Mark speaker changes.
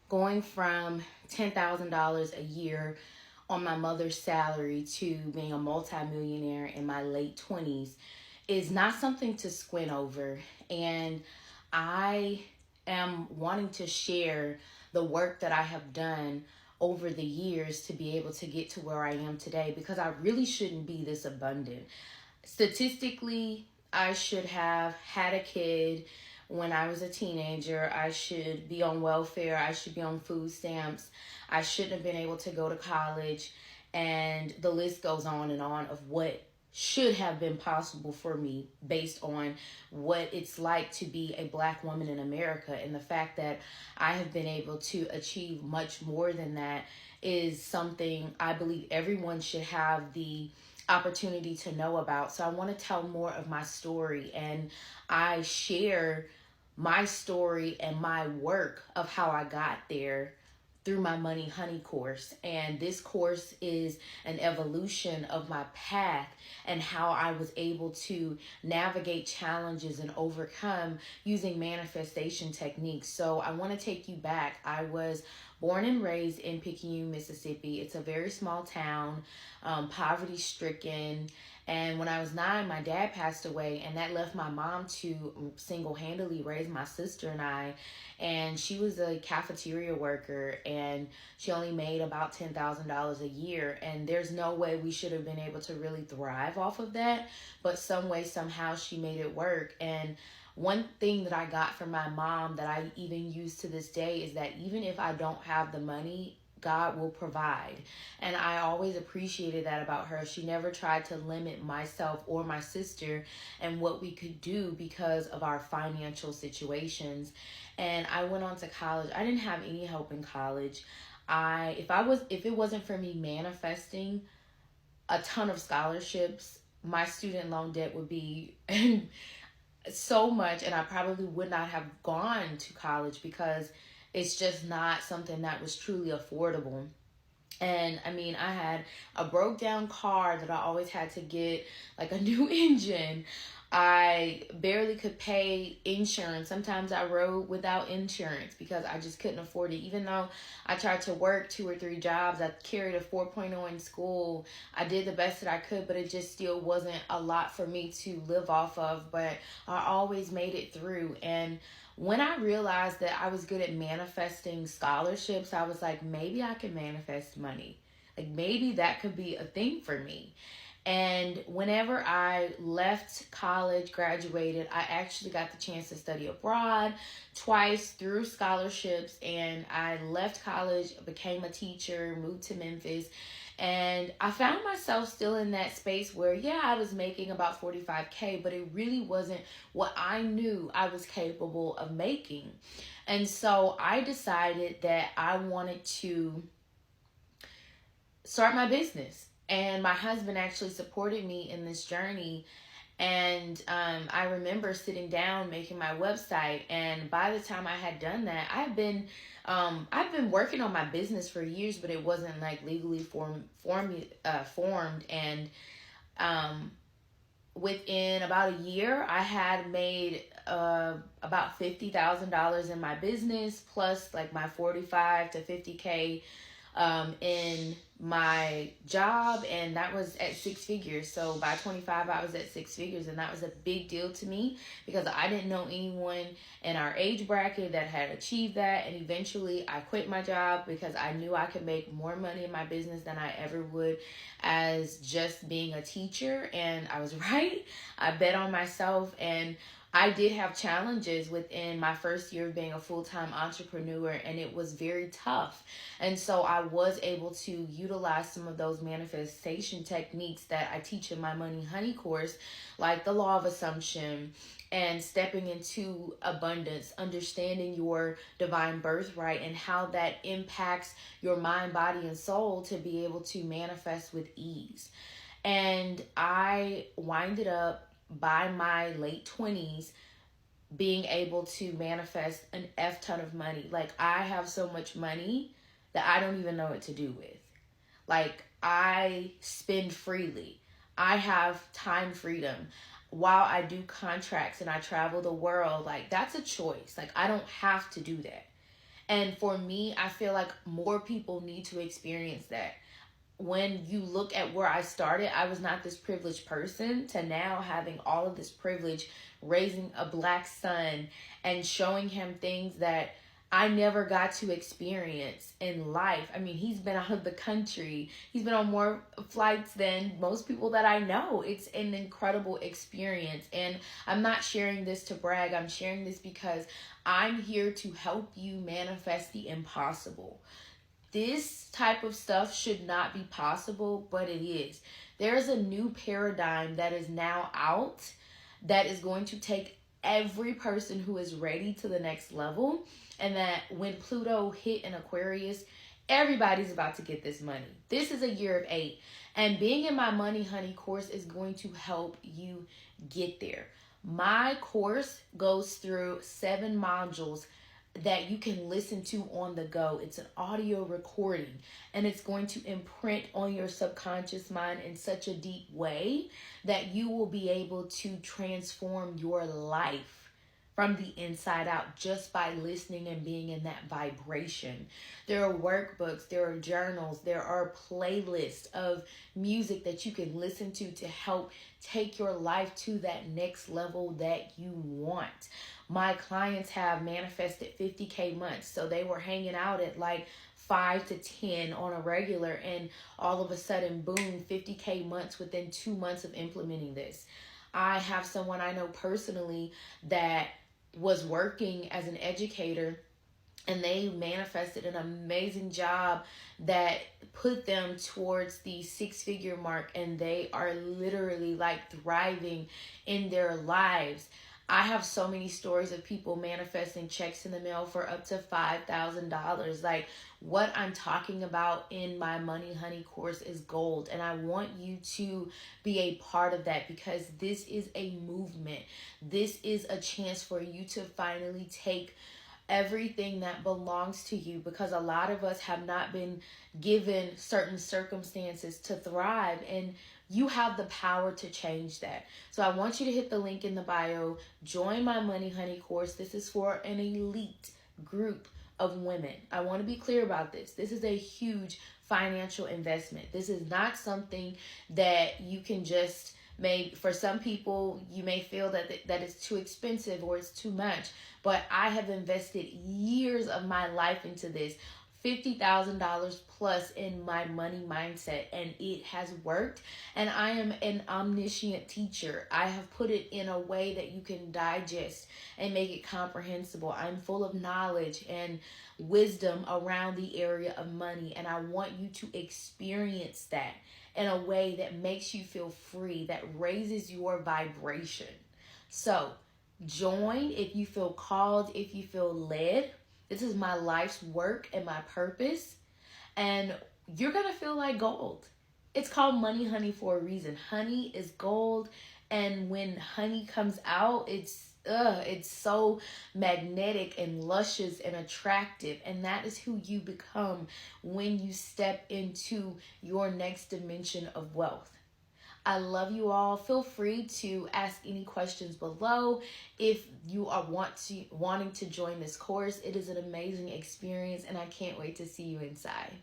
Speaker 1: going from $10,000 a year on my mother's salary to being a multimillionaire in my late 20s is not something to squint over. And I am wanting to share the work that I have done over the years to be able to get to where I am today, because I really shouldn't be this abundant. Statistically, I should have had a kid when I was a teenager. I should be on welfare. I should be on food stamps. I shouldn't have been able to go to college. And the list goes on and on of what should have been possible for me based on what it's like to be a Black woman in America. And the fact that I have been able to achieve much more than that is something I believe everyone should have the opportunity to know about. So I want to tell more of my story, and I share my story and my work of how I got there through my Money Honey course. And this course is an evolution of my path and how I was able to navigate challenges and overcome using manifestation techniques. So I want to take you back. I was born and raised in Picayune, Mississippi. It's a very small town, poverty stricken. And when I was 9, my dad passed away, and that left my mom to single-handedly raise my sister and I. And she was a cafeteria worker, and she only made about $10,000 a year. And there's no way we should have been able to really thrive off of that. But some way, somehow, she made it work. And one thing that I got from my mom that I even use to this day is that even if I don't have the money, God will provide. And I always appreciated that about her. She never tried to limit myself or my sister and what we could do because of our financial situations. And I went on to college. I didn't have any help in college. If it wasn't for me manifesting a ton of scholarships, my student loan debt would be so much, and I probably would not have gone to college because it's just not something that was truly affordable. And I mean, I had a broke down car that I always had to get like a new engine. I barely could pay insurance. Sometimes I rode without insurance because I just couldn't afford it. Even though I tried to work 2 or 3 jobs, I carried a 4.0 in school. I did the best that I could, but it just still wasn't a lot for me to live off of. But I always made it through. And when I realized that I was good at manifesting scholarships, I was like, maybe I can manifest money. Like maybe that could be a thing for me. And whenever I left college, graduated, I actually got the chance to study abroad twice through scholarships. And I left college, became a teacher, moved to Memphis. And I found myself still in that space where, yeah, I was making about $45K, but it really wasn't what I knew I was capable of making. And so I decided that I wanted to start my business. And my husband actually supported me in this journey. And I remember sitting down, making my website. And by the time I had done that, I've been working on my business for years, but it wasn't like legally formed. And within about a year, I had made about $50,000 in my business, plus like my 45 to 50K in my job, and that was at 6 figures. So by 25, I was at 6 figures, and that was a big deal to me because I didn't know anyone in our age bracket that had achieved that. And eventually I quit my job because I knew I could make more money in my business than I ever would as just being a teacher. And I was right. I bet on myself, and I did have challenges within my first year of being a full-time entrepreneur, and it was very tough. And so I was able to utilize some of those manifestation techniques that I teach in my Money Honey course, like the law of assumption and stepping into abundance, understanding your divine birthright and how that impacts your mind, body, and soul to be able to manifest with ease. And I winded up by my late 20s being able to manifest an F ton of money. Like I have so much money that I don't even know what to do with. Like I spend freely. I have time freedom. While I do contracts and I travel the world, like that's a choice. Like I don't have to do that. And for me, I feel like more people need to experience that. When you look at where I started, I was not this privileged person to now having all of this privilege, raising a black son and showing him things that I never got to experience in life. I mean, he's been out of the country. He's been on more flights than most people that I know. It's an incredible experience. And I'm not sharing this to brag. I'm sharing this because I'm here to help you manifest the impossible. This type of stuff should not be possible, but it is. There's a new paradigm that is now out that is going to take every person who is ready to the next level. And that when Pluto hit in Aquarius, everybody's about to get this money. This is a year of 8. And being in my Money Honey course is going to help you get there. My course goes through 7 modules that you can listen to on the go. It's an audio recording, and it's going to imprint on your subconscious mind in such a deep way that you will be able to transform your life from the inside out just by listening and being in that vibration. There are workbooks, there are journals, there are playlists of music that you can listen to help take your life to that next level that you want. My clients have manifested 50K months, so they were hanging out at like 5 to 10 on a regular, and all of a sudden, boom, 50K months within 2 months of implementing this. I have someone I know personally that was working as an educator, and they manifested an amazing job that put them towards the 6-figure mark, and they are literally like thriving in their lives. I have so many stories of people manifesting checks in the mail for up to $5,000. Like, what I'm talking about in my Money Honey course is gold. And I want you to be a part of that, because this is a movement. This is a chance for you to finally take everything that belongs to you, because a lot of us have not been given certain circumstances to thrive, and you have the power to change that. So I want you to hit the link in the bio, join my Money Honey course. This is for an elite group of women. I want to be clear about this. This is a huge financial investment. This is not something that you can just make. For some people, you may feel that it's too expensive or it's too much, but I have invested years of my life into this. $50,000 plus in my money mindset, and it has worked. And I am an omniscient teacher. I have put it in a way that you can digest and make it comprehensible. I'm full of knowledge and wisdom around the area of money, and I want you to experience that in a way that makes you feel free, that raises your vibration. So join if you feel called, if you feel led. This is my life's work and my purpose, and you're going to feel like gold. It's called Money Honey for a reason. Honey is gold, and when honey comes out, it's so magnetic and luscious and attractive, and that is who you become when you step into your next dimension of wealth. I love you all. Feel free to ask any questions below. If you are wanting to join this course, it is an amazing experience, and I can't wait to see you inside.